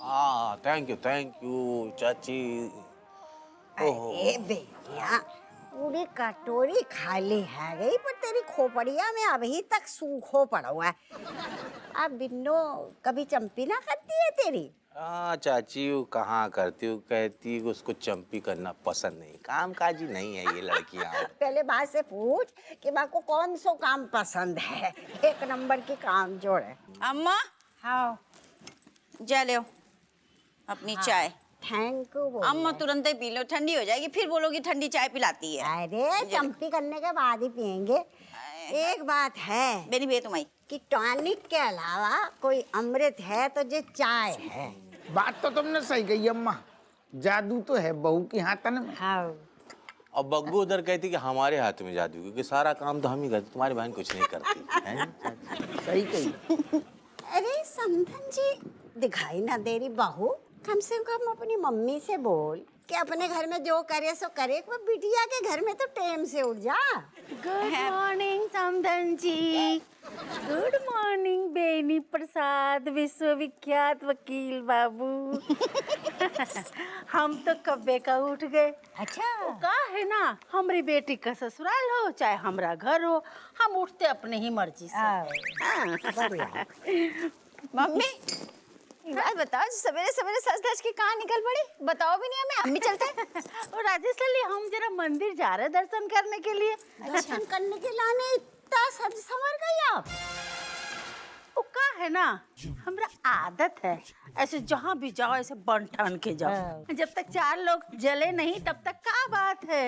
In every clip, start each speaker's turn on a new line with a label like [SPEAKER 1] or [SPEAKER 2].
[SPEAKER 1] हाँ thank you चाची।
[SPEAKER 2] अरे भैया पूरी कटोरी खाली है गई पर तेरी खोपड़िया में अभी तक सूखो पड़ा हुआ है। अब बिन्नो कभी चंपी ना करती है तेरी?
[SPEAKER 1] हाँ चाची वो कहाँ करती हूँ, कहती कि उसको चंपी करना पसंद नहीं, काम काजी नहीं है ये लड़कियाँ।
[SPEAKER 2] पहले बात से पूछ कि माँ को कौन सो काम पसंद है, एक नंबर की काम जोड़ है।
[SPEAKER 3] अम्मा
[SPEAKER 2] हाँ
[SPEAKER 3] जा ले अपनी चाय।
[SPEAKER 2] Thank you.
[SPEAKER 3] अम्मा तुरंत ही पी लो, ठंडी हो जाएगी, फिर बोलोगी ठंडी चाय पिलाती है।
[SPEAKER 2] अरे चंपी करने के बाद ही पियेंगे। एक बात है
[SPEAKER 3] मेरी बे तुम्हारी
[SPEAKER 2] कि टॉनिक के अलावा कोई अमृत है तो ये चाय है।
[SPEAKER 4] बात तो तुमने सही कही अम्मा, जादू तो है बहू के हाथन में।
[SPEAKER 2] हाँ
[SPEAKER 1] और बग्गू उधर कहती कि हमारे हाथ में जादू, क्योंकि सारा काम तो हम ही करते, तुम्हारी बहन कुछ नहीं करती है चाची?
[SPEAKER 4] सही कही।
[SPEAKER 2] अरे समधन जी दिखाई ना दे रही बहू, कम से कम अपनी मम्मी से बोल कि अपने घर में जो करे सो करे, वो बिटिया के घर में तो टाइम से उठ जा।
[SPEAKER 5] गुड मॉर्निंग समधन जी। गुड मॉर्निंग बेनी प्रसाद विश्वविख्यात वकील बाबू। हम तो कब्बे का उठ गए।
[SPEAKER 2] अच्छा
[SPEAKER 5] का है ना, हमारी बेटी का ससुराल हो चाहे हमारा घर हो, हम उठते अपने ही मर्जी से।
[SPEAKER 3] मम्मी एक बात बताओ, सवेरे सवेरे सज धज के कहाँ निकल पड़ी? बताओ भी नहीं हमें, हम भी चलते हैं।
[SPEAKER 5] और राजेश लाली हम जरा मंदिर जा रहे दर्शन करने के लिए।
[SPEAKER 2] दर्शन करने के लाने इतना सज संवर गई आप?
[SPEAKER 5] वो का है ना, हमरा आदत है ऐसे जहाँ भी जाओ ऐसे बन ठान के जाओ, जब तक चार लोग जले नहीं तब तक का बात है।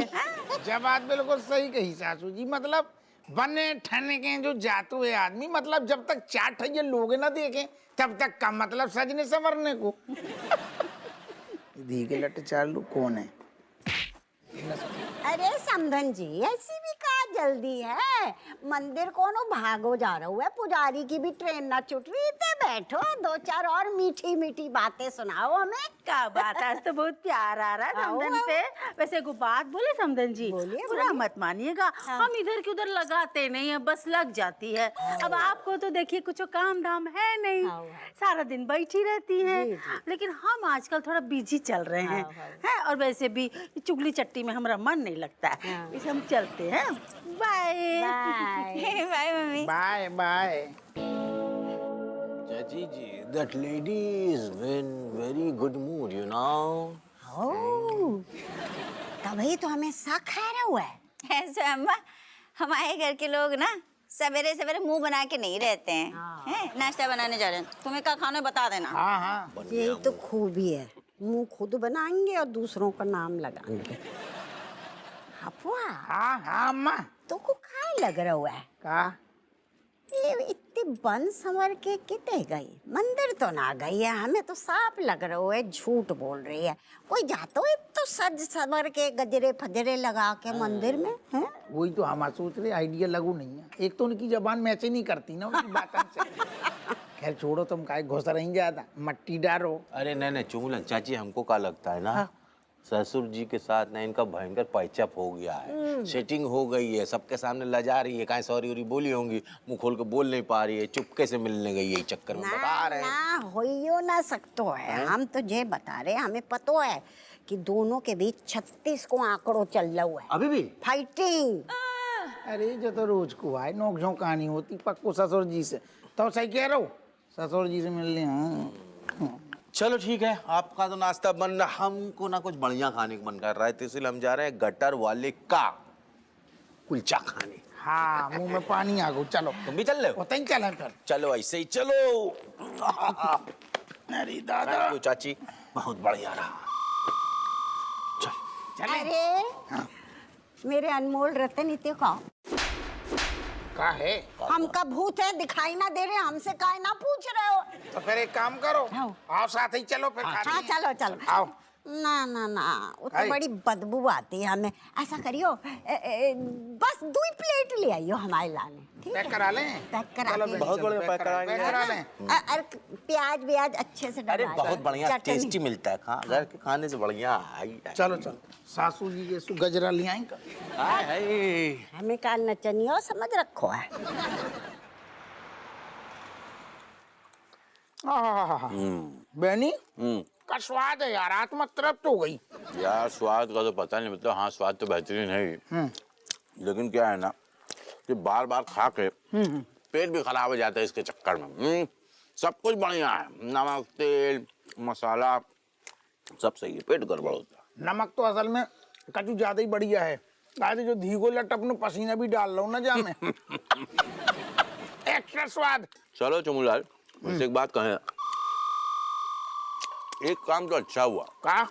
[SPEAKER 4] जब बात बिल्कुल सही कही सासू जी, मतलब बने ठने के जो जातू है आदमी, मतलब जब तक चार ठगे लोग ना देखें तब तक का मतलब सजने संवरने को। दी के लट चार लोग कौन है?
[SPEAKER 2] अरे समधन जी ऐसी भी का जल्दी है, मंदिर कोनो भागो जा रहा हुआ है, पुजारी की भी ट्रेन ना छूट रही थे, बैठो दो चार और मीठी मीठी बातें सुनाओ हमें।
[SPEAKER 5] क्या बात है, आज तो बहुत प्यार आ रहा है समधन पे। वैसे को बात बोले समधन जी,
[SPEAKER 2] बोलिए,
[SPEAKER 5] बुरा मत मानिएगा। हम इधर की उधर लगाते नहीं है, बस लग जाती है। अब आपको तो देखिए कुछ काम धाम है नहीं, सारा दिन बैठी रहती हैं, लेकिन हम आजकल थोड़ा बिजी चल रहे हैं हैं, और वैसे भी चुगली चट्टी में हमारा मन नहीं लगता है, इसलिए हम चलते हैं। Bye
[SPEAKER 3] bye mummy.
[SPEAKER 4] Bye bye.
[SPEAKER 1] चाची जी that lady is in very good mood, you know.
[SPEAKER 2] ओह, तभी तो हमें शक है रहा हुआ है।
[SPEAKER 3] ऐसे अम्मा हमारे घर के लोग ना सवेरे सवेरे मुंह बना के नहीं रहते हैं, हैं? नाश्ता बनाने जा रहे हैं, तुम्हें क्या खाना है बता देना।
[SPEAKER 4] हाँ हाँ
[SPEAKER 2] यही तो खूबी है, मुंह खुद बनाएंगे और दूसरों का नाम लगाएंगे। हपुआ
[SPEAKER 4] हाँ हाँ अम्मा।
[SPEAKER 2] तो को काय लग रहा हुआ है?
[SPEAKER 4] का
[SPEAKER 2] ये इतनी बन संवर के किते गई, मंदिर तो ना गई है, हमें तो साफ लग रहा है झूठ बोल रही है। कोई जातो है तो सज संवर के गजरे फजरे लगा के मंदिर में है।
[SPEAKER 4] वही तो हम सोच रहे, आइडिया लगू नहीं है। एक तो उनकी जबान मैच ही नहीं करती ना उनकी बातों से। खैर छोड़ो, तुम काहे घुस रही ज्यादा, मट्टी डारो।
[SPEAKER 1] अरे नहीं चुगलन चाची, हमको क्या लगता है ना, ससुर जी के साथ ना इनका भयंकर पैचअप हो गया है, सेटिंग हो गई है, सबके सामने लजा रही है, कहीं सॉरी उरी बोली होंगी, मुंह खोल के बोल नहीं पा रही है, चुपके से मिलने गई है, चक्कर में बता रहे हैं।
[SPEAKER 2] ना होइयो ना सकतो है, हम तो ये बता रहे, हमें पतो है कि दोनों के बीच 36 को आंकड़ो चल रहा हुआ है,
[SPEAKER 1] अभी भी
[SPEAKER 2] फाइटिंग।
[SPEAKER 4] अरे जो तो रोज को भाई नोक झोंक कहानी होती पक्को ससुर जी से, तो सही कह रहा हूँ, ससुर जी से मिलने। हाँ
[SPEAKER 1] चलो ठीक है, आपका तो नाश्ता बन रहा, हमको ना कुछ बढ़िया खाने का मन कर रहा है, तो इसलिए हम जा रहे हैं गटर वाले का कुलचा खाने।
[SPEAKER 4] हाँ मुंह में पानी आ गया। चलो
[SPEAKER 1] तुम भी चल रहे हो?
[SPEAKER 4] उतनी चलें फिर।
[SPEAKER 1] चलो ऐसे ही चलो।
[SPEAKER 4] अरे दादा
[SPEAKER 1] थैंक यू चाची, बहुत बढ़िया रहा। चल
[SPEAKER 4] चले।
[SPEAKER 2] अरे मेरे अनमोल रतन इतने का
[SPEAKER 4] का है?
[SPEAKER 2] हमका भूत है, दिखाई ना दे रहे, हमसे काहे ना पूछ रहे हो?
[SPEAKER 4] तो फिर एक काम करो,
[SPEAKER 2] हाँ।
[SPEAKER 4] आओ साथ ही चलो फिर।
[SPEAKER 2] हाँ चलो चलो।
[SPEAKER 4] आओ।
[SPEAKER 2] ना ना ना वो तो
[SPEAKER 4] हाय।
[SPEAKER 2] बड़ी बदबू आती है हमें। ऐसा करियो बस 2 प्लेट ले आइयो हमारे लाने, ठीक है?
[SPEAKER 4] पैक करा लें?
[SPEAKER 2] पैक करा
[SPEAKER 4] चलो
[SPEAKER 2] के।
[SPEAKER 4] फिर,
[SPEAKER 1] बहुत
[SPEAKER 4] चलो,
[SPEAKER 1] बढ़िया पैक कराएंगे।
[SPEAKER 4] पैक करा लें।
[SPEAKER 2] और प्याज व्याज अच्छे से
[SPEAKER 1] अरे
[SPEAKER 2] डलवा
[SPEAKER 1] बहुत
[SPEAKER 2] दो,
[SPEAKER 1] बढ़िया
[SPEAKER 2] चटनी।
[SPEAKER 1] टेस्टी मिलता है, खा घर के खाने से बढ़िया है।
[SPEAKER 4] चलो चलो, सासू जी ये गजरा ले आएंगे।
[SPEAKER 2] हमें का नचनियो समझ रखो है।
[SPEAKER 4] बहनी का स्वाद है यार, आत्मा तृप्त हो गई।
[SPEAKER 1] यार स्वाद का तो पता नहीं, मतलब हाँ स्वाद तो बेहतरीन है ही, लेकिन क्या है ना कि बार बार खा के पेट भी खराब हो जाता है इसके चक्कर में। सब कुछ बढ़िया है, नमक तेल मसाला सब सही है, पेट गड़बड़ होता है।
[SPEAKER 4] नमक तो असल में कचू ज्यादा ही बढ़िया है, आज जो धीगो लट अपने पसीना भी डाल लो ना जामे। एक्स्ट्रा स्वाद।
[SPEAKER 1] चलो चमुलाल, मुझसे एक बात कहें, एक काम तो अच्छा हुआ,
[SPEAKER 4] का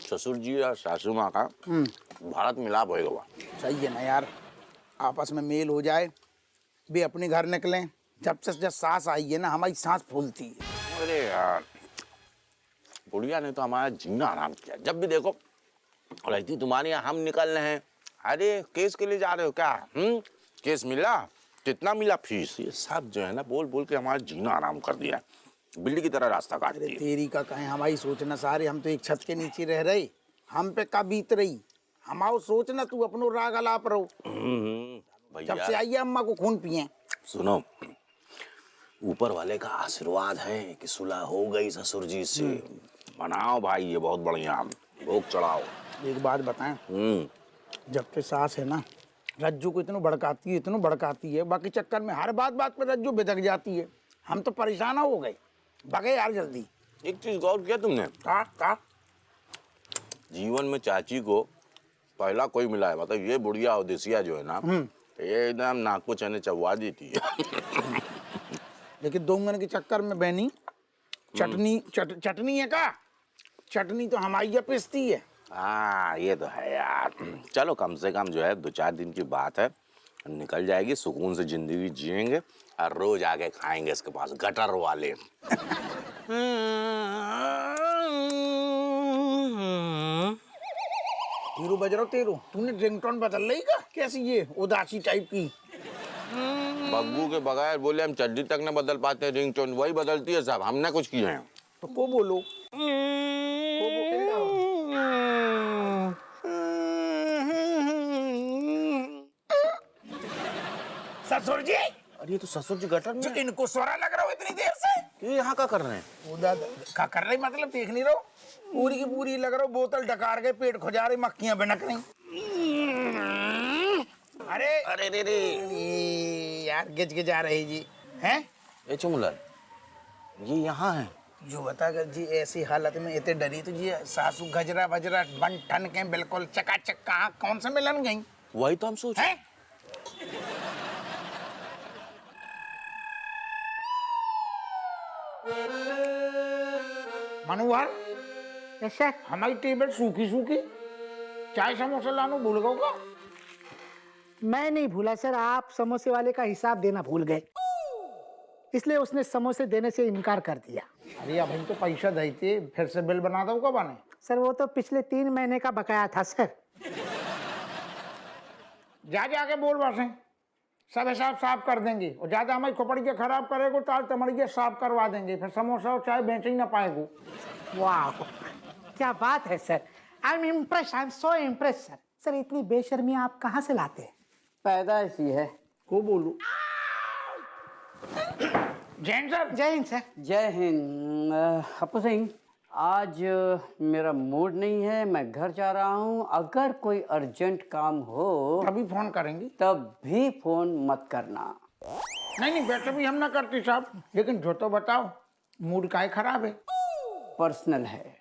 [SPEAKER 1] ससुर जी और सासू माँ का भारत मिलाप होएगा हुआ।
[SPEAKER 4] सही है ना यार, आपस में मेल हो जाए, वे अपने घर निकलें। जब सांस आई है ना हमारी सांस फूलती है।
[SPEAKER 1] अरे यार बुढ़िया ने तो हमारा जीना आराम किया, जब भी देखो रहती तुम्हारे यहाँ, हम निकल रहे हैं, अरे केस के लिए जा रहे हो क्या? केस मिला, कितना मिला फीस, ये सब जो है ना बोल बोल के हमारा जीना आराम कर दिया, बिल्ली की तरह रास्ता काट
[SPEAKER 4] अरे
[SPEAKER 1] दिया।
[SPEAKER 4] तेरी का कहें, हमारी सोचना सारे, हम तो एक छत के नीचे रह रहे, हम पे का बीत रही, हमारो सोचना तू अपनो राग अलाप रहो। जब से
[SPEAKER 1] भैया
[SPEAKER 4] आई है अम्मा को खून पिए।
[SPEAKER 1] सुनो, ऊपर वाले का आशीर्वाद है कि सुलह हो गई ससुर जी से, मनाओ भाई, ये बहुत बढ़िया, भोग चढ़ाओ।
[SPEAKER 4] एक बात बताएं, जब से सास है ना रज्जू को इतना भड़काती है, बाकी चक्कर में हर बात पे रज्जू भिदक जाती है। हम तो परेशान हो गए, भगे यार जल्दी।
[SPEAKER 1] एक चीज गौर किया तुमने,
[SPEAKER 4] का
[SPEAKER 1] जीवन में चाची को पहला कोई मिला है, मतलब ये बुढ़िया ओदेसिया जो है ना, ये एकदम नाक को चने चबवा देती है।
[SPEAKER 4] लेकिन दोंगन के चक्कर में बहनी चटनी है का, चटनी तो हमारी पिसती है।
[SPEAKER 1] हाँ ये तो है यार। चलो कम से कम जो है 2-4 दिन की बात है, निकल जाएगी, सुकून से जिंदगी जिएंगे और रोज आके खाएंगे इसके पास गटर वाले।
[SPEAKER 4] तेरू बज रहा तेरू, तूने रिंगटोन बदल ली का? कैसी ये उदासी टाइप की?
[SPEAKER 1] बग्गू के बगैर बोले हम चड्डी तक न बदल पाते, रिंगटोन वही बदलती है साहब, हमने कुछ किए हैं।
[SPEAKER 4] तो को बोलो। ससुर जी,
[SPEAKER 1] अरे ये तो ससुर जी गटर में,
[SPEAKER 4] जो इनको स्वरा लग रहा हो इतनी देर से,
[SPEAKER 1] ये यहाँ क्या कर रहे हैं?
[SPEAKER 4] उधर का कर रही, मतलब देख नहीं रहो, पूरी की पूरी लग रहा हो बोतल डकार के पेट खुजा रही, मक्खियां बिनक रही। अरे
[SPEAKER 1] अरे रे रे
[SPEAKER 4] यार गिज गिजा रही जी हैं।
[SPEAKER 1] ए चुमुलाल, ये यहाँ है?
[SPEAKER 4] जो बता कर जी ऐसी हालत में इतने डरी तो जी सासू गजरा बजरा बन ठन के बिल्कुल चकाचक, कहाँ कौन से मिलन गई
[SPEAKER 1] वही तो हम सोच
[SPEAKER 4] हैं? मनोहर,
[SPEAKER 5] ऐसा
[SPEAKER 4] हमारी टेबल सूखी सूखी, चाय समोसा लानो भूल गए का?
[SPEAKER 6] मैं नहीं भूला सर, आप समोसे वाले का हिसाब देना भूल गए, इसलिए उसने समोसे देने से इनकार कर दिया।
[SPEAKER 4] अरे अब तो पैसा देते, फिर से बिल बना दो कब आने?
[SPEAKER 6] सर वो तो पिछले 3 महीने का बकाया था सर।
[SPEAKER 4] जाके बोल बसे, सब हिसाब साफ कर देंगे, और ज्यादा हमारी खोपड़िया खराब करेगो तो तमड़िया साफ करवा देंगे, फिर समोसा और चाय बेच ही ना पाएगो।
[SPEAKER 6] वाह क्या बात है sir, I am impress, I am so impress sir. Sir इतनी बेशर्मी आप कहाँ से लाते हैं?
[SPEAKER 7] पैदा ऐसी है।
[SPEAKER 4] को बोलू? जैन सर।
[SPEAKER 6] जय हिंद सर।
[SPEAKER 7] जय हिंद। अपू सिंह, आज मेरा मूड नहीं है, मैं घर जा रहा हूँ, अगर कोई अर्जेंट काम हो
[SPEAKER 4] तभी फोन करेंगे।
[SPEAKER 7] तब भी फोन मत करना।
[SPEAKER 4] नहीं वैसे भी हम ना करते साहब, लेकिन जो तो बताओ मूड काहे खराब है?
[SPEAKER 7] पर्सनल है।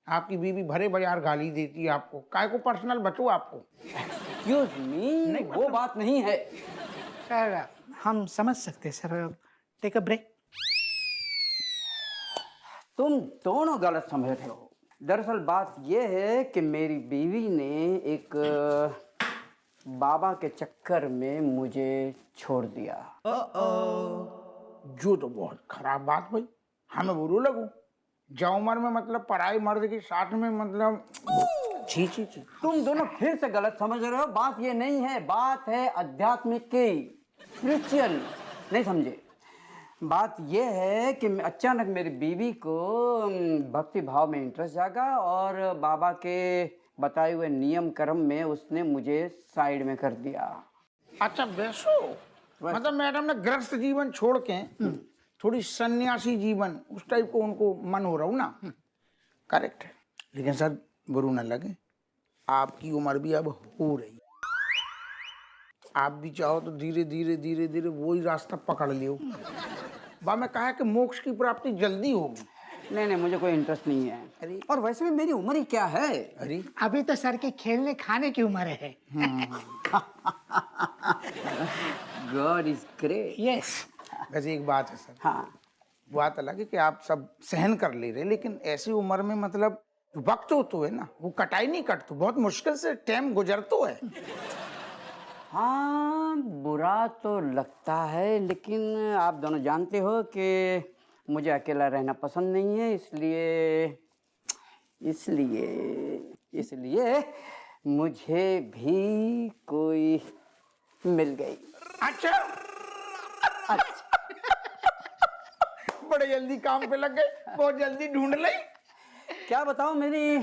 [SPEAKER 4] आपकी बीवी भरे बाजार गाली देती है आपको, काहे को पर्सनल बचो आपको?
[SPEAKER 7] एक्सक्यूज मी, वो बात नहीं है।
[SPEAKER 6] सर हम समझ सकते हैं सर, टेक अ ब्रेक।
[SPEAKER 7] तुम दोनों गलत समझ रहे हो। दरअसल बात यह है कि मेरी बीवी ने एक बाबा के चक्कर में मुझे छोड़ दिया।
[SPEAKER 4] जो तो बहुत खराब बात भाई, हमें बुरू लगू जाओ उम्र में, मतलब पराई मर्द के साथ में, मतलब छी छी छी।
[SPEAKER 7] तुम दोनों फिर से गलत समझ रहे हो। बात ये नहीं है, बात है आध्यात्मिक की, स्पिरिचुअल। नहीं समझे? बात ये है कि अचानक मेरी बीवी को भक्ति भाव में इंटरेस्ट जागा और बाबा के बताए हुए नियम कर्म में उसने मुझे साइड में कर दिया।
[SPEAKER 4] अच्छा वैसो, मतलब मैडम ने गृहस्थ जीवन छोड़ के थोड़ी सन्यासी जीवन उस टाइप को उनको मन हो रहा हूँ ना। करेक्ट है, लेकिन सर बुरू न लगे, आपकी उम्र भी अब हो रही, आप भी चाहो तो धीरे धीरे धीरे धीरे वही रास्ता पकड़ लियो। बा मैं कहा कि मोक्ष की प्राप्ति जल्दी होगी।
[SPEAKER 7] नहीं नहीं, मुझे कोई इंटरेस्ट नहीं है।
[SPEAKER 4] अरे
[SPEAKER 7] और वैसे भी मेरी उम्र ही क्या है।
[SPEAKER 4] अरे
[SPEAKER 6] अभी तो सर के खेलने खाने की उम्र है।
[SPEAKER 7] God is great.
[SPEAKER 6] यस।
[SPEAKER 4] वैसे एक बात है सर,
[SPEAKER 7] हाँ,
[SPEAKER 4] बात अलग है कि आप सब सहन कर ले रहे, लेकिन ऐसी उम्र में मतलब वक्त तो है ना, वो कटाई नहीं कटतो, बहुत मुश्किल से टाइम गुजरतो है।
[SPEAKER 7] हाँ बुरा तो लगता है, लेकिन आप दोनों जानते हो कि मुझे अकेला रहना पसंद नहीं है, इसलिए मुझे भी कोई मिल गई।
[SPEAKER 4] अच्छा बड़े जल्दी काम पे लग गए, बहुत जल्दी ढूंढ ली।
[SPEAKER 7] क्या बताऊं, मेरी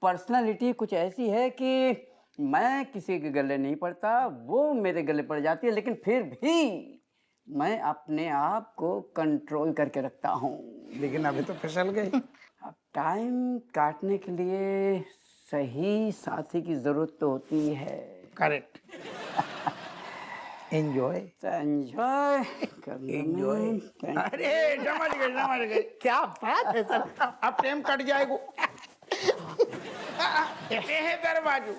[SPEAKER 7] पर्सनालिटी कुछ ऐसी है कि मैं किसी के गले नहीं पड़ता, वो मेरे गले पड़ जाती है, लेकिन फिर भी मैं अपने आप को कंट्रोल करके रखता हूँ।
[SPEAKER 4] लेकिन अभी तो फिसल गए।
[SPEAKER 7] अब टाइम काटने के लिए सही साथी की जरूरत तो होती है।
[SPEAKER 4] करेक्ट। Enjoy
[SPEAKER 7] enjoy
[SPEAKER 4] enjoy. अरे समझ गए।
[SPEAKER 6] क्या बात है सर।
[SPEAKER 4] अब टाइम कट जाएगा। है दरवाजो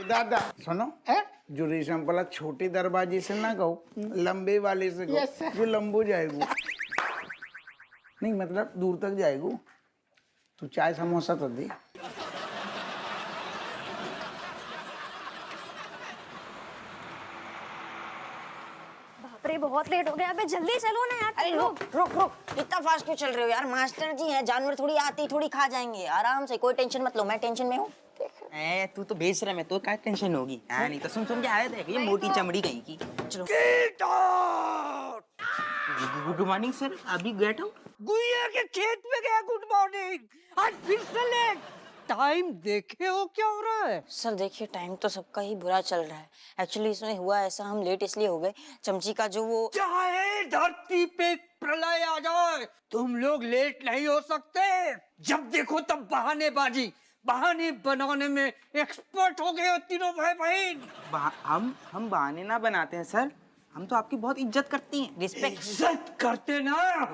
[SPEAKER 4] दादा सुनो है? जो रेशम वाला छोटे दरवाजे से ना गो, लंबे वाले से गो, जो लंबो जाएगो। नहीं मतलब दूर तक जाएगो। तू चाय समोसा तो दे।
[SPEAKER 8] बाप रे, बहुत लेट हो गया। अबे जल्दी चलो ना यार।
[SPEAKER 3] अरे रुक रुक रुक, इतना फास्ट क्यों चल रहे हो यार? मास्टर जी हैं, जानवर थोड़ी आती थोड़ी खा जाएंगे। आराम से, कोई टेंशन मत लो, मैं टेंशन में हूँ।
[SPEAKER 9] तू तो बेशरम है, तो क्या टेंशन होगी? हाँ नहीं तो सुन के आया था, ये मोटी चमड़ी कहीं की।
[SPEAKER 3] चलो।
[SPEAKER 9] गुड मॉर्निंग सर, अभी गेट आउट।
[SPEAKER 10] गुइया के खेत में गया। Good morning. आज फिर से लेट। टाइम देखे हो क्या हो रहा है?
[SPEAKER 3] सर देखिए, टाइम तो सबका ही बुरा चल रहा है। एक्चुअली इसमें हुआ ऐसा, हम लेट इसलिए हो गए, चमची का जो वो
[SPEAKER 10] चाहे धरती पे प्रलय आ जाए, तुम लोग लेट नहीं हो सकते। जब देखो तब बहानेबाजी, बहाने बनाने में एक्सपर्ट हो गए हो तीनों भाई बहन।
[SPEAKER 9] हम बहाने ना बनाते हैं सर, हम तो आपकी बहुत इज्जत करती हैं।
[SPEAKER 3] रिस्पेक्ट।
[SPEAKER 10] इज्जत करते ना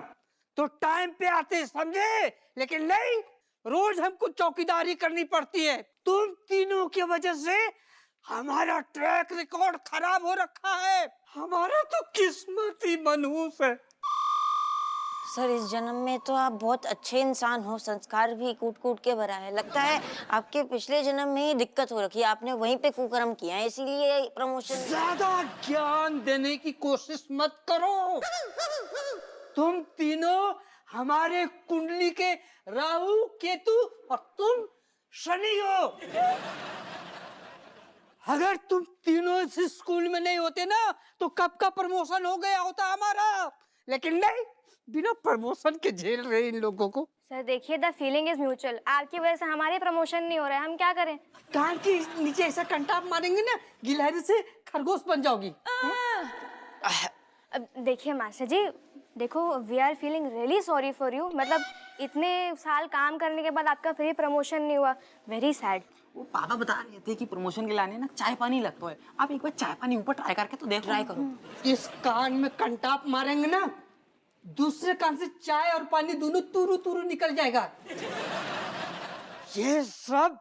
[SPEAKER 10] तो टाइम पे आते, समझे? लेकिन नहीं, रोज हमको चौकीदारी करनी पड़ती है। तुम तीनों की वजह से हमारा ट्रैक रिकॉर्ड खराब हो रखा है। हमारा तो किस्मत ही मनहूस है।
[SPEAKER 3] सर इस जन्म में तो आप बहुत अच्छे इंसान हो, संस्कार भी कूट कूट के भरा है। लगता है आपके पिछले जन्म में ही दिक्कत हो रखी है, आपने वहीं पे कुकर्म किया है, इसीलिए प्रमोशन।
[SPEAKER 10] ज्यादा ज्ञान देने की कोशिश मत करो। तुम तीनों हमारे कुंडली के राहु केतु और तुम शनि हो। अगर तुम तीनों इस स्कूल में नहीं होते ना तो कब का प्रमोशन हो गया होता हमारा। लेकिन नहीं, बिना प्रमोशन के झेल रहे इन लोगों को।
[SPEAKER 8] सर देखिए, द फीलिंग इज म्यूचुअल। आपकी वजह से हमारे प्रमोशन नहीं हो रहा है, हम क्या करें?
[SPEAKER 10] कान के नीचे ऐसा कंटाप मारेंगे ना, गिलहरी से खरगोश बन जाओगी।
[SPEAKER 8] अब देखिए मास्टर जी, देखो, we are feeling really sorry for you. मतलब इतने साल काम करने के बाद आपका फ्री प्रमोशन नहीं हुआ, वेरी सैड।
[SPEAKER 9] वो पापा बता रहे थे कि प्रमोशन के लाने ना चाय पानी लगता है। आप एक बार चाय पानी ऊपर ट्राई करके तो देखो।
[SPEAKER 3] ट्राई करो।
[SPEAKER 10] इस कान में कंटाप मारेंगे ना, दूसरे कान से चाय और पानी दोनों तुरु तुरु निकल जाएगा। ये सब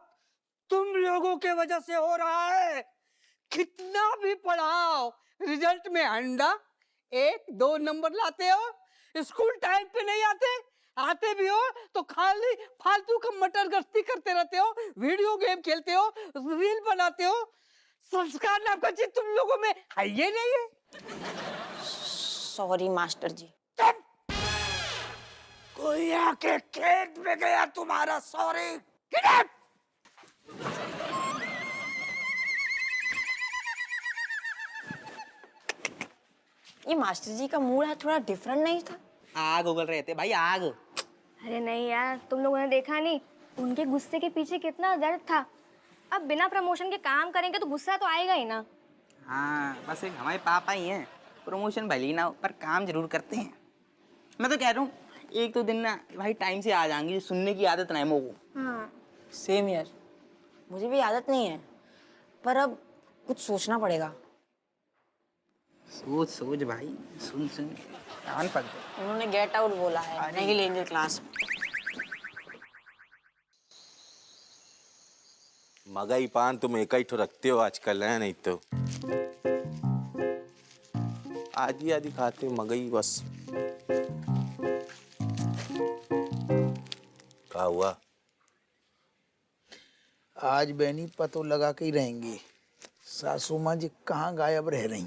[SPEAKER 10] तुम लोगों के वजह से हो रहा है। कितना भी पढ़ाओ, रिजल्ट में अंडा 1-2 नंबर लाते हो। स्कूल टाइम पे नहीं आते भी हो तो खाली फालतू का मटर गश्ती करते रहते हो, वीडियो गेम खेलते हो, रील बनाते हो। संस्कार नाम का चीज तुम लोगों में है ये नहीं है।
[SPEAKER 3] सॉरी मास्टर जी।
[SPEAKER 10] कोई आके खेत में गया तुम्हारा सॉरी।
[SPEAKER 3] ये मास्टर जी का मूड है थोड़ा डिफरेंट नहीं था?
[SPEAKER 9] आग उगल रहे थे भाई, आग।
[SPEAKER 8] अरे नहीं यार, तुम लोगों ने देखा नहीं उनके गुस्से के पीछे कितना दर्द था। अब बिना प्रमोशन के काम करेंगे तो गुस्सा तो आएगा ही ना।
[SPEAKER 9] हाँ बस एक हमारे पापा ही हैं, प्रमोशन भले ही ना हो पर काम जरूर करते हैं। मैं तो कह रहा हूँ एक तो दिन ना भाई टाइम से आ जाएंगी, सुनने की आदत नहीं मोको।
[SPEAKER 3] हाँ
[SPEAKER 9] सेम यार।
[SPEAKER 3] मुझे भी आदत नहीं है, पर अब कुछ सोचना पड़ेगा।
[SPEAKER 9] सोच सोच भाई, सुन सुन कान पक गए।
[SPEAKER 3] उन्होंने गेट आउट बोला है, नहीं लेंगे क्लास में।
[SPEAKER 1] मगई पान तुम एक ही ठो रखते हो आजकल, है नहीं तो आधी आधी खाते हो मगई बस। क्या हुआ?
[SPEAKER 4] आज बहनी पतो लगा के ही रहेंगे सासू माँ जी कहाँ गायब रह रही।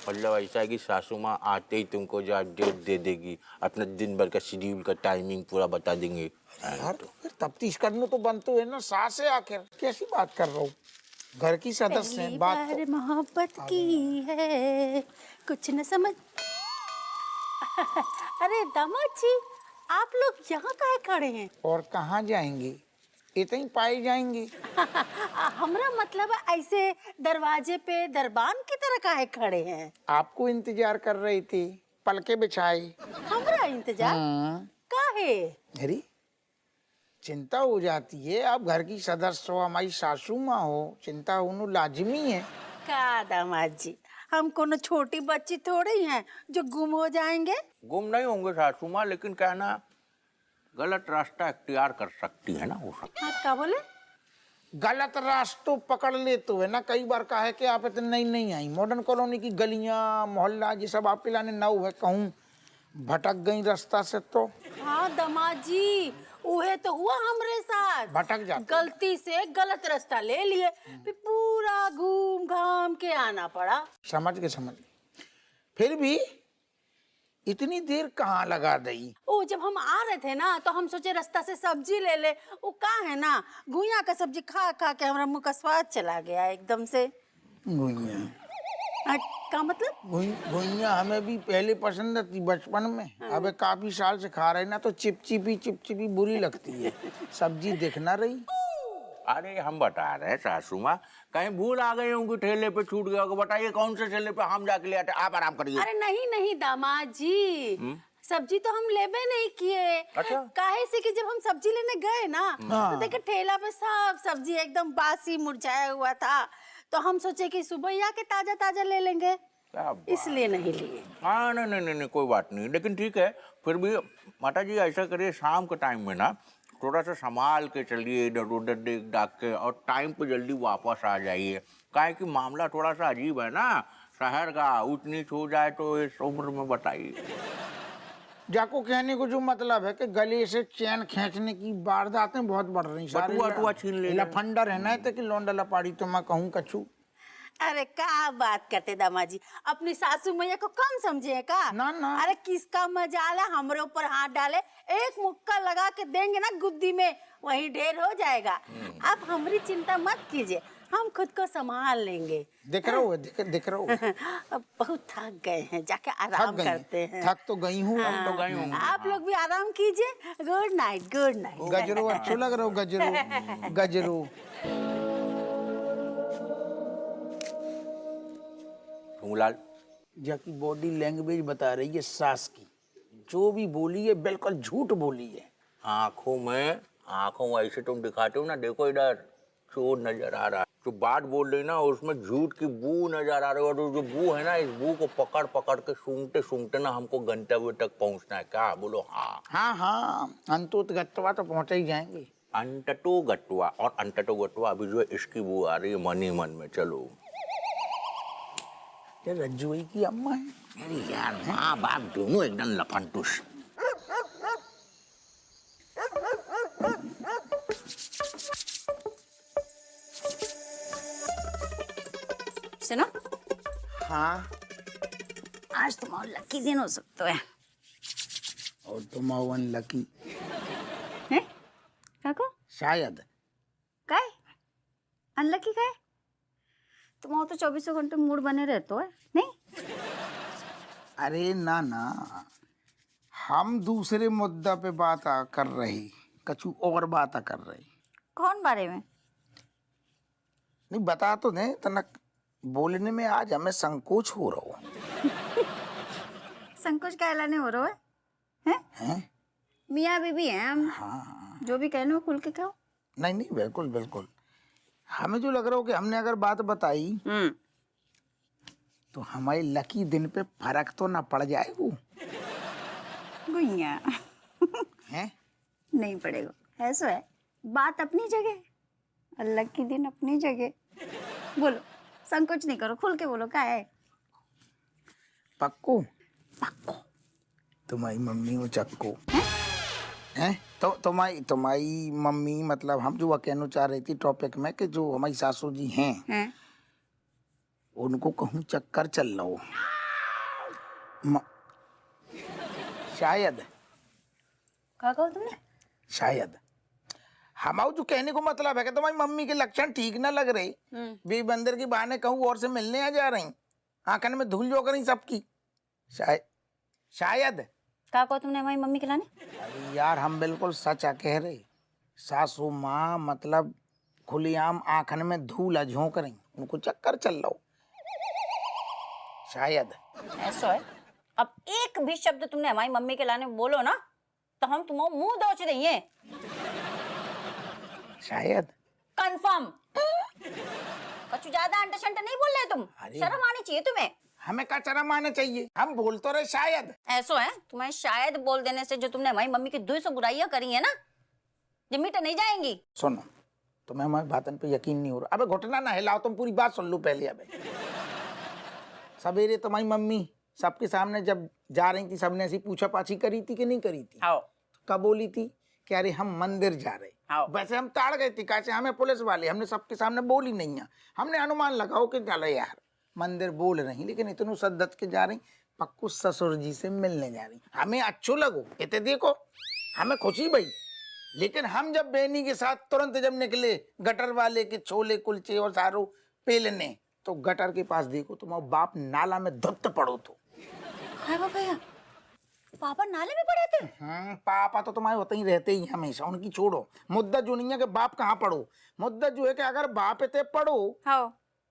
[SPEAKER 1] मतलब ऐसा है कि सासू माँ आते ही तुमको जो डेट दे देगी, अपना दिन भर का शेड्यूल का टाइमिंग पूरा बता देंगे।
[SPEAKER 4] यार तो फिर तफ्तीश करने तो बनते है ना, सास है आखिर, कैसी बात कर रहा हूँ, घर की सदस्य है, बात तो।
[SPEAKER 5] मोहब्बत की है कुछ न समझ। अरे दामाद जी, आप लोग यहाँ काहे खड़े हैं?
[SPEAKER 4] और कहाँ जाएंगे, इतने ही पाए जाएंगे।
[SPEAKER 5] हमरा मतलब है ऐसे दरवाजे पे दरबान की तरह काहे खड़े हैं?
[SPEAKER 4] आपको इंतजार कर रहे थे, पलके बिछाए।
[SPEAKER 5] हमरा इंतजार काहे?
[SPEAKER 4] अरे चिंता हो जाती है, आप घर की सदस्य हो, हमारी सासू माँ हो, चिंता होना लाजमी है।
[SPEAKER 5] का दामाद जी, हम कोनो छोटी बच्ची थोड़ी हैं जो गुम हो जाएंगे।
[SPEAKER 1] गुम नहीं होंगे सासू माँ, लेकिन क्या है ना, गलत रास्ता इख्तियार कर सकती है ना वो सब।
[SPEAKER 5] हाँ, क्या बोले?
[SPEAKER 4] गलत रास्तों पकड़ ले तो है ना, कई बार कहा है कि आप इतने नहीं आई, मॉडर्न कॉलोनी की गलियां मोहल्ला ये सब आप पिलाने नौ है, कहूँ भटक गई रास्ता से तो।
[SPEAKER 5] हाँ दामाद जी, उहे तो हुआ हमरे साथ।
[SPEAKER 4] भटक जाते,
[SPEAKER 5] गलती से गलत रास्ता ले लिए, फिर पूरा घूम घाम के आना पड़ा।
[SPEAKER 4] समझ गए। फिर भी इतनी देर कहाँ लगा दी?
[SPEAKER 5] ओ जब हम आ रहे थे ना तो हम सोचे रास्ता से सब्जी ले ले, वो कहाँ है ना, घुइया का सब्जी खा खा के हमारा मुंह का स्वाद चला गया एकदम से।
[SPEAKER 4] घुइया
[SPEAKER 5] का मतलब?
[SPEAKER 4] घुइया हमें भी पहले पसंद थी बचपन में, अब काफी साल से खा रहे ना तो चिपचिपी बुरी लगती है, सब्जी देखना रही।
[SPEAKER 1] अरे हम बता रहे हैं सासू माँ, कहीं भूल आ गई होंगी, ठेले पे छूट गया होगा, बताइए कौन से ठेले पे, हम जाके ले आते, आप आराम करिए।
[SPEAKER 5] अरे नहीं दामाद जी, सब्जी तो हम लेबे नहीं किए।
[SPEAKER 1] अच्छा?
[SPEAKER 5] काहे से कि जब हम सब्जी लेने गए ना तो देखे ठेला पे सब सब्जी एकदम बासी मुरझाया हुआ था, तो हम सोचे कि सुबह ही आके ताजा ताजा ले लेंगे, इसलिए नहीं लिए।
[SPEAKER 1] हाँ नहीं कोई बात नहीं, लेकिन ठीक है, फिर भी माता जी ऐसा करिए, शाम के टाइम में ना थोड़ा सा संभाल के चलिए, इधर उधर देख डाक के, और टाइम पे जल्दी वापस आ जाइए। काहे कि मामला थोड़ा सा अजीब है ना, शहर का ऊंच नीच हो जाए तो इस उम्र में बताइए।
[SPEAKER 4] जाको कहने को जो मतलब है कि गले से चैन खींचने की वारदातें बहुत बढ़ रही,
[SPEAKER 1] बटुआ छीन ले,
[SPEAKER 4] लफंडर है ना, कि लौंडा लपाड़ी तो मैं कहूँ कछू।
[SPEAKER 5] अरे क्या बात करते दामाजी, अपनी सासू मैया को कम समझे का?
[SPEAKER 4] ना।
[SPEAKER 5] अरे किसका मजाल है हमारे ऊपर हाथ डाले, एक मुक्का लगा के देंगे ना गुद्दी में, वही ढेर हो जाएगा। आप हमारी चिंता मत कीजिए, हम खुद को संभाल लेंगे।
[SPEAKER 4] दिख रहा हो
[SPEAKER 5] अब बहुत थक गए हैं, जाके आराम करते हैं।
[SPEAKER 4] थक तो गई हूँ।
[SPEAKER 1] हम तो गई हूँ।
[SPEAKER 5] आप लोग भी आराम कीजिए। Good night good night.
[SPEAKER 4] गजरो अच्छो लग रहा हो, गजरो।
[SPEAKER 1] लाल
[SPEAKER 4] जाकी बॉडी लैंग्वेज बता रही है सास की, जो भी बोली है बिल्कुल झूठ बोली है।
[SPEAKER 1] आंखों में ऐसे तुम दिखाते हो ना, देखो इधर चोर नजर आ रहा है, जो बात बोल रही ना उसमें झूठ की बू नजर आ रही है, और जो बू है ना, इस बू को पकड़ के सूंघते ना हमको गंतव्य तक पहुंचना है। क्या बोलो?
[SPEAKER 4] हाँ अंतोत गत्वा तो पहुंचा ही जाएंगे।
[SPEAKER 1] अंततो गत्वा, और अंततो गत्वा अभी जो है इसकी बू आ रही है मन ही मन में। चलो
[SPEAKER 4] रज्जुई की अम्मा है।
[SPEAKER 1] अरे यार, माँ बाप दोनों एकदम लफंटुस।
[SPEAKER 2] सुनो,
[SPEAKER 4] हाँ
[SPEAKER 2] आज तुम्हारा लकी दिन हो सकता है।
[SPEAKER 4] और तुम अनलकी
[SPEAKER 2] हैं? काको?
[SPEAKER 4] शायद।
[SPEAKER 2] काय? अनलकी काय? तुम्हारा तो 24 घंटे मूड बने रहते है, नहीं?
[SPEAKER 4] अरे ना, हम दूसरे मुद्दा पे बात कर रही, कछु और बात कर रही।
[SPEAKER 2] कौन बारे में?
[SPEAKER 4] नहीं बता तो नहीं, तनक बोलने में आज हमें संकोच हो रहा हो।
[SPEAKER 2] संकोच का ऐलान हो रहा है
[SPEAKER 4] हैं?
[SPEAKER 2] मियाँ बीबी हैं हम।
[SPEAKER 4] हाँ
[SPEAKER 2] जो भी कहने हो खुल के कहो।
[SPEAKER 4] नहीं नहीं बिल्कुल बिल्कुल। हमें जो लग रहा हो कि हमने अगर बात बताई तो हमारे लकी दिन पे फर्क तो ना पड़ जाए वो।
[SPEAKER 2] गुइया
[SPEAKER 4] हैं?
[SPEAKER 2] नहीं पड़ेगा, ऐसा है। बात अपनी जगह, अल्लाह की दिन अपनी जगह। बोलो, संकोच नहीं करो, खुल के बोलो क्या है।
[SPEAKER 4] पक्को पक्को तुम्हारी मम्मी वो चक्को हैं? तो तुम्हारी मम्मी मतलब हम जो कहना चाह रही थी टॉपिक में कि जो हमारी सासू जी हैं उनको कहूँ चक्कर चल रहा हो शायद।
[SPEAKER 2] क्या कहो तुमने?
[SPEAKER 4] शायद हमारा जो कहने को मतलब है कि तुम्हारी मम्मी के लक्षण ठीक ना लग रहे, भी बंदर की बहाने कहूँ और से मिलने आ जा रही, आंखन में धूल जो करी सबकी। शायद
[SPEAKER 2] क्या कहो तुमने हमारी मम्मी के लाने?
[SPEAKER 4] अरे यार हम बिल्कुल सच कह रहे। सासू माँ मतलब खुलेआम आंखन में धूल झोंक रही, उनको चक्कर चल रहा हो शायद।
[SPEAKER 2] ऐसा है। अब एक भी शब्द तुमने हमारी मम्मी के लाने बोलो ना तो हम तुम्हारा मुंह दोच देंगे।
[SPEAKER 4] शायद
[SPEAKER 2] कंफर्म। कुछ ज्यादा अंटशंट नहीं बोल रहे तुम।
[SPEAKER 4] अरे।
[SPEAKER 2] शर्म आनी चाहिए तुम्हें।
[SPEAKER 4] हमें क्या शर्म आना चाहिए, हम बोल तो रहे शायद।
[SPEAKER 2] ऐसा है, तुम्हें शायद बोल देने से जो तुमने हमारी मम्मी की 200 बुराइयां करी है ना, ये मिट नहीं जाएंगी।
[SPEAKER 4] सुनो, तुम्हें हमारी बातन पे यकीन नहीं हो रहा। अबे घुटना ना हिलाओ, तुम पूरी बात सुन लो पहले। अबे सवेरे तुम्हारी मम्मी सबके सामने जब जा रही थी, सबने ऐसी पूछा पाछी करी थी कि नहीं करी थी? कब बोली थी कि अरे हम मंदिर जा रहे। वैसे हम ताड़ गए थे, कैसे हमें पुलिस वाले, हमने सबके सामने बोली नहीं है। हमने अनुमान लगाओ कि चलो यार मंदिर बोल रही, लेकिन इतनों सद्दत के जा रही, पक्कू ससुर जी से मिलने जा रही। हमें अच्छो लगो इतने देखो, हमें खुशी भाई। लेकिन हम जब बेनी के साथ तुरंत जब निकले गटर वाले के छोले कुलचे और सारो पेलने, तो गटर के पास देखो तुम्हारा बाप नाला में धुत पड़ो तो।
[SPEAKER 2] भैया पापा नाले में पड़े थे?
[SPEAKER 4] पापा तो तुम्हारे होते ही रहते ही हमेशा, उनकी छोड़ो। मुद्दा जो नहीं है कि बाप कहाँ पढ़ो, मुद्दा जो है कि अगर बाप इतने पढ़ो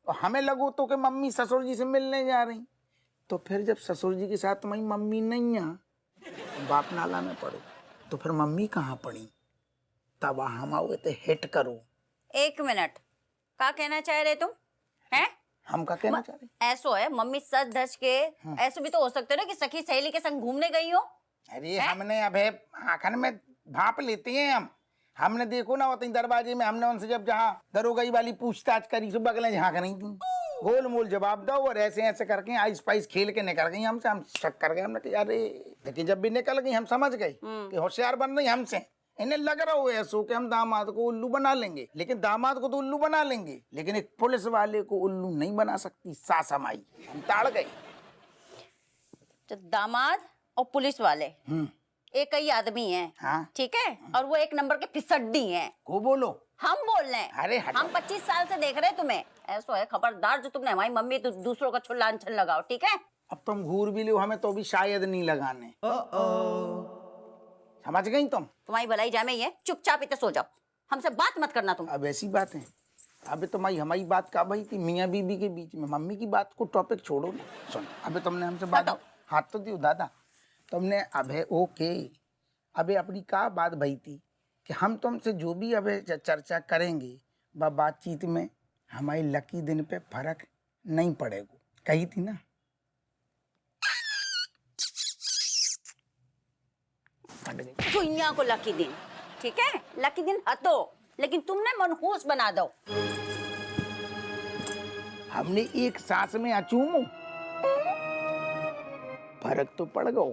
[SPEAKER 4] तो हमें लगो तो कि मम्मी ससुर जी से मिलने जा रही, तो फिर जब ससुर जी के साथ तुम्हारी मम्मी नहीं है, बाप नाला में पढ़ो, तो फिर मम्मी कहाँ पड़ी? तब हम आओ तो हिट करो।
[SPEAKER 2] एक मिनट, क्या कहना चाह रहे तुम? हैं?
[SPEAKER 4] हम क्या कहना चाह रहे?
[SPEAKER 2] ऐसो है, मम्मी सच धज के ऐसे भी तो हो सकते ना कि सखी सहेली के संग घूमने गई हो।
[SPEAKER 4] अरे हमने अबे आंखन में भाप लेते हैं हमने देखो ना होती दरवाजे में, हमने उनसे जब जहाँ दरोगाई वाली पूछताछ करी तो बगलें झाँक रही थी, गोल मोल जवाब दो और ऐसे ऐसे करके आइस पाइस खेल के निकल गई हमसे। हम शक कर गए, हमने कहा अरे, लेकिन जब भी निकल गई हम समझ गए कि होशियार बन रही हमसे। इन्हें लग रहा हो ऐसो कि हम दामाद को उल्लू बना लेंगे, लेकिन दामाद को तो उल्लू बना लेंगे, लेकिन एक पुलिस वाले को उल्लू नहीं बना सकती सासमाई। हम ताड़ गए।
[SPEAKER 2] तो दामाद और पुलिस वाले एक ही आदमी हैं,
[SPEAKER 4] हाँ।
[SPEAKER 2] ठीक है, और वो एक नंबर के फिसड्डी हैं।
[SPEAKER 4] को बोलो?
[SPEAKER 2] हम बोल रहे हैं।
[SPEAKER 4] अरे हटो।
[SPEAKER 2] हम 25 साल से देख रहे हैं तुम्हें। ऐसा है, खबरदार जो तुमने हमारी मम्मी तो दूसरों का छुल्लान छन लगाओ, ठीक है?
[SPEAKER 4] अब तुम घूर भी लो हमें तो भी शायद नहीं लगाने। समझ गई तुम?
[SPEAKER 2] तुम्हारी भलाई जामे ही है, चुपचाप इतने सो जाओ, हमसे बात मत करना तुम।
[SPEAKER 4] अब ऐसी बात है, अबे तुम्हारी हमारी बात का भाई थी मियाँ बीबी के बीच में, मम्मी की बात को टॉपिक छोड़ो ना। सुन, अबे तुमने हमसे बात, हाथ तो दियो दादा, तुमने अबे ओके, अबे अपनी का बात भई थी कि हम तुमसे जो भी अबे चर्चा करेंगे बातचीत में हमारी लकी दिन पे फर्क नहीं पड़ेगा, कही थी ना?
[SPEAKER 2] दुनिया को लकी दिन, ठीक है, लकी दिन हतो, लेकिन तुमने मनहूस बना दो।
[SPEAKER 4] हमने एक सांस में अचूमो, फर्क तो पड़ गो।